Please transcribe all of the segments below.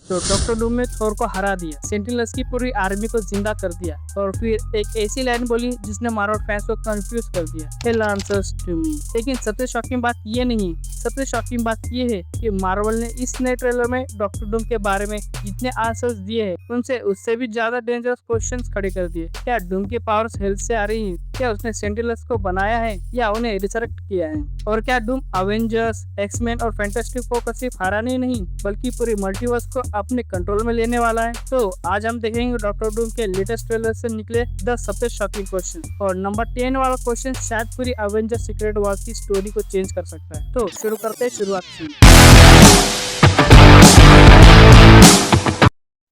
तो डॉक्टर डूम ने थोर को हरा दिया, सेंटिनल्स की पूरी आर्मी को जिंदा कर दिया और फिर एक ऐसी लाइन बोली जिसने मार्वल फैंस को कंफ्यूज कर दिया, हेल आंसर्स टू मी। लेकिन सबसे शॉकिंग बात ये नहीं, सबसे शॉकिंग बात ये है कि मार्वल ने इस नए ट्रेलर में डॉक्टर डूम के बारे में जितने आंसर्स दिए हैं उनसे उससे भी ज्यादा डेंजरस क्वेश्चंस खड़े कर दिए। क्या डूम की पावर्स हेल्थ से आ रही है? क्या उसने सेंटिनल्स को बनाया है या उन्हें रिसरेक्ट किया है? और क्या डूम अवेंजर्स, एक्समैन और फैंटास्टिक फोर को सिर्फ हराने ही नहीं बल्कि पूरी मल्टीवर्स को अपने कंट्रोल में लेने वाला है? तो आज हम देखेंगे डॉक्टर डूम के लेटेस्ट ट्रेलर से निकले 10 सबसे शॉकिंग क्वेश्चन। और नंबर 10 वाला क्वेश्चन शायद पूरी अवेंजर्स सीक्रेट वॉर की स्टोरी को चेंज कर सकता है। तो शुरू करते हैं शुरुआत से।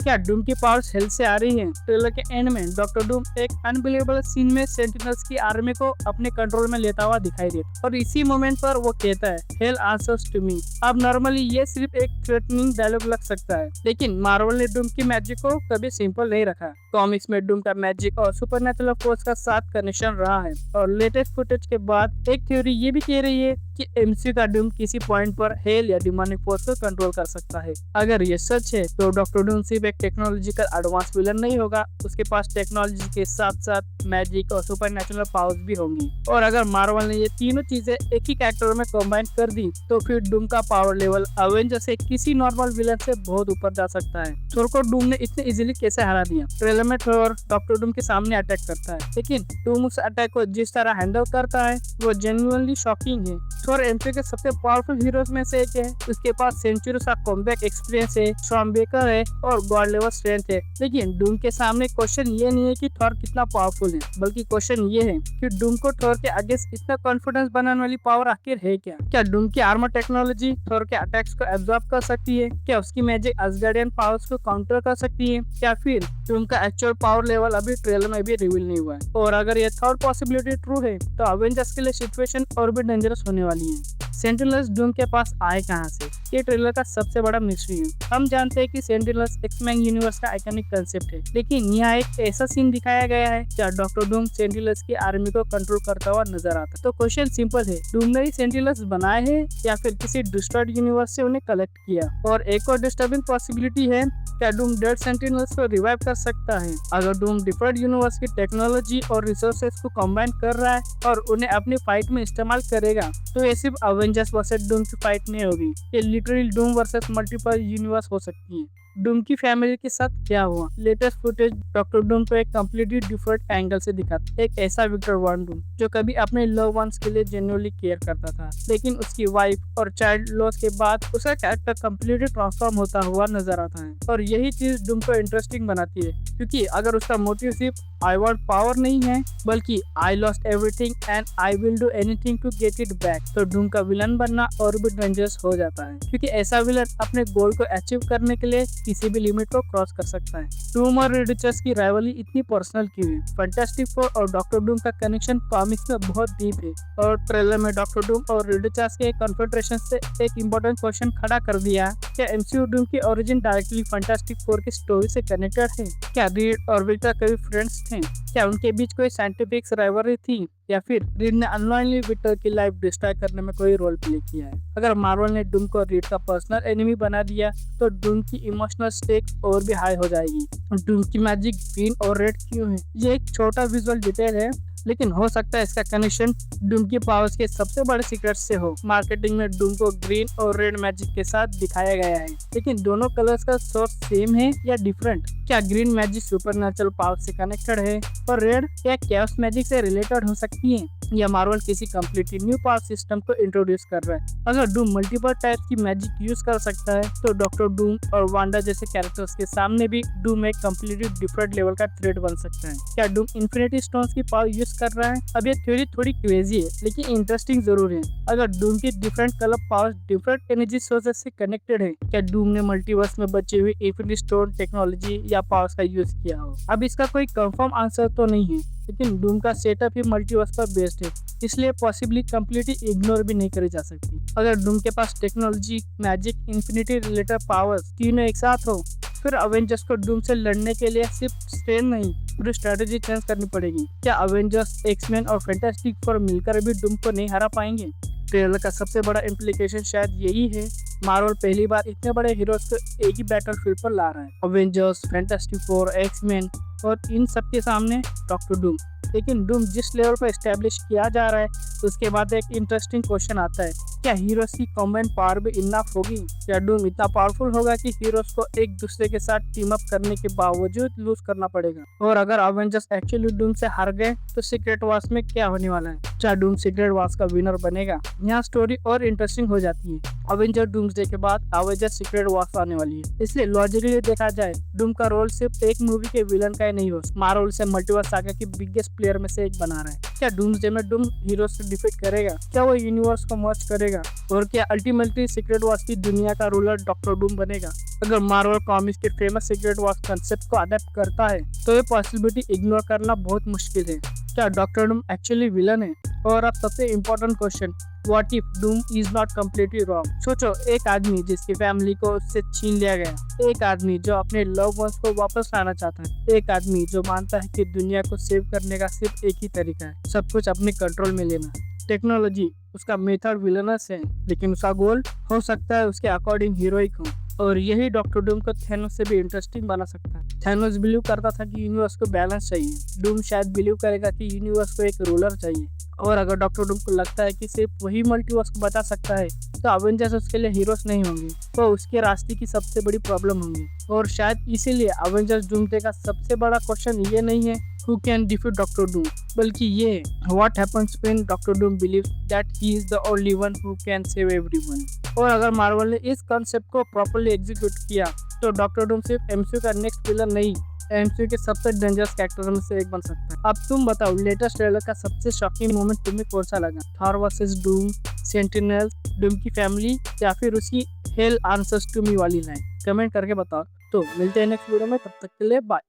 क्या डूम की पावर्स हेल्थ से आ रही हैं? ट्रेलर के एंड में डॉक्टर डूम एक अनबिलीवेबल सीन में सेंटिनल्स की आर्मी को अपने कंट्रोल में लेता हुआ दिखाई देता और इसी मोमेंट पर वो कहता है हेल आंसर्स टू मी। अब नॉर्मली ये सिर्फ एक थ्रेटनिंग डायलॉग लग सकता है, लेकिन मार्वल ने डूम की मैजिक को कभी सिंपल नहीं रखा। कॉमिक्स में डूम का मैजिक और सुपरनैचुरल फोर्स का साथ कनेक्शन रहा है और लेटेस्ट फुटेज के बाद एक थ्योरी ये भी कह रही है कि एमसीयू का डूम किसी पॉइंट पर हेल या डिमोनिक फोर्स को कंट्रोल कर सकता है। अगर ये सच है तो डॉक्टर डूम सिर्फ एक टेक्नोलॉजिकल एडवांस विलन नहीं होगा, उसके पास टेक्नोलॉजी के साथ साथ मैजिक और सुपरनैचुरल पावर्स भी होंगी। और अगर मार्वल ने ये तीनों चीजें एक ही कैरेक्टर में कंबाइन कर दी तो फिर डूम का पावर लेवल अवेंजर से किसी नॉर्मल विलन से बहुत ऊपर जा सकता है। थोर को डूम ने इतने इजीली कैसे हरा दिया? ट्रेलर में थोर डॉक्टर डूम के सामने अटैक करता है, लेकिन डूम उस अटैक को जिस तरह हैंडल करता है वो जेन्युइनली शॉकिंग है। थोर एमसीयू के सबसे पावरफुल हीरोज में से एक है, उसके पास सेंचुरीज का कॉम्बैट एक्सपीरियंस है, स्टॉर्मब्रेकर है और गॉड लेवल स्ट्रेंथ है। लेकिन डूम के सामने क्वेश्चन ये नहीं है कि थोर कितना पावरफुल है, बल्कि क्वेश्चन ये है कि डूम को थोर के आगे इतना कॉन्फिडेंस बनाने वाली पावर आखिर है क्या? क्या डूम की आर्मर टेक्नोलॉजी थोर के अटैक्स को एब्जॉर्ब कर सकती है? क्या उसकी मैजिक असगार्डियन पावर्स को काउंटर कर सकती है? क्या फिर डूम का एक्चुअल पावर लेवल अभी ट्रेलर में भी रिवील नहीं हुआ है? और अगर ये थर्ड पॉसिबिलिटी ट्रू है तो अवेंजर्स के लिए सिचुएशन और भी डेंजरस होने वाली है। सेंटिनल्स डूम के पास आए कहां से? ये ट्रेलर का सबसे बड़ा मिस्ट्री है। हम जानते हैं कि सेंटिनल्स एक्समैन यूनिवर्स का आइकॉनिक कंसेप्ट है, लेकिन यहाँ एक ऐसा सीन दिखाया गया है जहाँ डॉक्टर डूम सेंटिनल्स की आर्मी को कंट्रोल करता हुआ नजर आता है। तो क्वेश्चन सिंपल है, डूम ने ही सेंटिनल्स बनाए हैं या फिर किसी डिस्ट्रॉयड यूनिवर्स से उन्हें कलेक्ट किया? और एक और डिस्टर्बिंग पॉसिबिलिटी है, क्या डूम डेड सेंटिनल्स को रिवाइव कर सकता है? अगर डूम डिफरेंट यूनिवर्स की टेक्नोलॉजी और रिसोर्सेज को कंबाइन कर रहा है और उन्हें अपनी फाइट में इस्तेमाल करेगा तो ये सिर्फ अवेंजर्स वर्सेस डूम की फाइट नहीं होगी, ये literally Doom versus multiple universe हो सकती है। डूम की फैमिली के साथ क्या हुआ? लेटेस्ट फुटेज डॉक्टर डूम को एक कम्प्लीटली डिफरेंट एंगल से दिखाता है। एक ऐसा विक्टर वॉन डूम जो कभी अपने लव वंस के लिए जेन्युइनली केयर करता था, लेकिन उसकी वाइफ और चाइल्ड लॉस के बाद उसका कैरेक्टर कम्प्लीटली ट्रांसफॉर्म होता हुआ नजर आता है। और यही चीज डूम को इंटरेस्टिंग बनाती है, क्योंकि अगर उसका मोटिव सिर्फ आई वांट पावर नहीं है बल्कि I lost everything and I will do anything to get it back, तो डूम का विलन बनना और भी डेंजरस हो जाता है, क्योंकि ऐसा विलन अपने गोल को अचीव करने के लिए किसी भी लिमिट को क्रॉस कर सकता है। डूम और रीड रिचर्ड्स की राइवलरी इतनी पर्सनल क्यों है? फैंटास्टिक फोर और डॉक्टर डूम का कनेक्शन कॉमिक्स में बहुत डीप है और ट्रेलर में डॉक्टर डूम और रीड रिचर्ड्स के कन्फ्रंटेशन से एक इम्पोर्टेंट क्वेश्चन खड़ा कर दिया, क्या एमसीयू डूम की ओरिजिन डायरेक्टली फैंटास्टिक फोर की स्टोरी से कनेक्टेड है? क्या रीड और विक्टर कभी फ्रेंड्स थे? क्या उनके बीच कोई साइंटिफिक राइवलरी थी या फिर रीड ने अननोइंगली विक्टर की लाइफ डिस्ट्रॉय करने में कोई रोल प्ले किया है? अगर मार्वल ने डूम को रीड का पर्सनल एनिमी बना दिया तो डूम की इमोशनल स्टेक्स और भी हाई हो जाएगी। डूम की मैजिक ग्रीन और रेड क्यों है? ये एक छोटा विजुअल डिटेल है, लेकिन हो सकता है इसका कनेक्शन डूम की पावर्स के सबसे बड़े सीक्रेट से हो। मार्केटिंग में डूम को ग्रीन और रेड मैजिक के साथ दिखाया गया है, लेकिन दोनों कलर्स का सोर्स सेम है या डिफरेंट? क्या ग्रीन मैजिक सुपरनैचुरल पावर से कनेक्टेड है और रेड क्या कैओस मैजिक से रिलेटेड हो सकती है, या मार्वल किसी कम्प्लीटली न्यू पावर सिस्टम को इंट्रोड्यूस कर रहा है? अगर डूम मल्टीपल टाइप की मैजिक यूज कर सकता है तो डॉक्टर डूम और वांडा जैसे कैरेक्टर्स के सामने भी डूम एक कम्प्लीटली डिफरेंट लेवल का थ्रेट बन सकता है। क्या डूम इन्फिनिटी स्टोन्स की पावर यूज कर रहा है? अब ये थ्योरी थोड़ी क्रेजी है, लेकिन इंटरेस्टिंग जरूर है। अगर डूम की different colour powers different energy sources से कनेक्टेड है, क्या डूम ने मल्टीवर्स में बचे हुए इन्फिनिटी स्टोन टेक्नोलॉजी या पावर्स का यूज किया हो? अब इसका कोई कंफर्म आंसर तो नहीं है, लेकिन डूम का सेटअप ही मल्टीवर्स पर बेस्ड है, इसलिए पॉसिबली कम्प्लीटली इग्नोर भी नहीं करी जा सकती। अगर डूम के पास technology, magic, infinity related powers तीनों एक साथ हो, फिर अवेंजर्स को डूम से लड़ने के लिए सिर्फ स्ट्रेंथ नहीं पूरी स्ट्रेटेजी चेंज करनी पड़ेगी। क्या अवेंजर्स, एक्समैन और फैंटास्टिक फोर मिलकर भी डूम को नहीं हरा पाएंगे? ट्रेलर का सबसे बड़ा इम्प्लीकेशन शायद यही है, मार्वल पहली बार इतने बड़े हीरोज को एक ही बैटलफील्ड पर ला रहा है। अवेंजर्स, फैंटास्टिक फोर, एक्स-मैन और इन सब के सामने डॉक्टर डूम। लेकिन डूम जिस लेवल पर एस्टेब्लिश किया जा रहा है, तो उसके बाद एक इंटरेस्टिंग क्वेश्चन आता है, क्या हीरोज की कॉम्बाइंड पावर भी इनफ होगी? क्या डूम इतना पावरफुल होगा कि हीरोज को एक दूसरे के साथ टीम अप करने के बावजूद लूज करना पड़ेगा? और अगर अवेंजर्स एक्चुअली डूम से हार गए तो सीक्रेट वॉर्स में क्या होने वाला है? क्या डूम सीक्रेट वॉर्स का विनर बनेगा? यहाँ स्टोरी और इंटरेस्टिंग हो जाती है। अवेंजर डूम्सडे के बाद अवेंजर सीक्रेट वॉर्स आने वाली है, इसलिए लॉजिकली देखा जाए डूम का रोल सिर्फ एक मूवी के विलन का ही नहीं हो, मार्वल से मल्टीवर्स सागा की बिगेस्ट प्लेयर में से एक बना रहा है। क्या डूम्सडे में डूम हीरोज से डिफीट करेगा? क्या वो यूनिवर्स को मर्ज करेगा? और क्या अल्टीमेटली सीक्रेट वॉर्स की दुनिया का रूलर डॉक्टर डूम बनेगा? अगर मार्वल कॉमिक्स के फेमस सीक्रेट वॉर्स कंसेप्ट को अडेप्ट करता है तो ये पॉसिबिलिटी इग्नोर करना बहुत मुश्किल है। क्या डॉक्टर डूम एक्चुअली विलन है? और अब सबसे important question, what if doom is not completely wrong? सोचो, एक आदमी जिसकी फैमिली को उससे छीन लिया गया, एक आदमी जो अपने लव वंस को वापस लाना चाहता है, एक आदमी जो मानता है कि दुनिया को सेव करने का सिर्फ एक ही तरीका है, सब कुछ अपने कंट्रोल में लेना। टेक्नोलॉजी उसका मेथड विलनस है, लेकिन उसका गोल हो सकता है उसके अकॉर्डिंग हीरोइक हो। और यही डॉक्टर डूम को थैनोस से भी इंटरेस्टिंग बना सकता है। थैनोस बिलीव करता था कि यूनिवर्स को बैलेंस चाहिए, डूम शायद बिलीव करेगा कि यूनिवर्स को एक रूलर चाहिए। और अगर डॉक्टर डूम को लगता है कि सिर्फ वही मल्टीवर्स को बचा सकता है, तो अवेंजर्स उसके लिए हीरोज नहीं होंगे, तो उसके रास्ते की सबसे बड़ी प्रॉब्लम होंगी। और शायद इसीलिए अवेंजर्स डूम्सडे का सबसे बड़ा क्वेश्चन ये नहीं है who can defeat Dr. Doom, बल्कि ये है what happens when Dr. Doom believes that he is the only one who can save everyone। और अगर मार्वल ने इस कॉन्सेप्ट को प्रॉपर्ली एग्जीक्यूट किया तो डॉक्टर डूम सिर्फ एमसीयू का नेक्स्ट विलन नहीं, एमसीयू के सबसे डेंजरस कैरेक्टर में से एक बन सकता है। अब तुम बताओ, लेटेस्ट ट्रेलर का सबसे शॉकिंग मोमेंट तुम्हें कौन सा लगा? Thor versus Doom, sentinel, Doom की फैमिली, या फिर उसकी हेल आंसर्स टू मी वाली लाइन? कमेंट करके बताओ। तो मिलते हैं नेक्स्ट वीडियो में, तब तक के लिए बाय।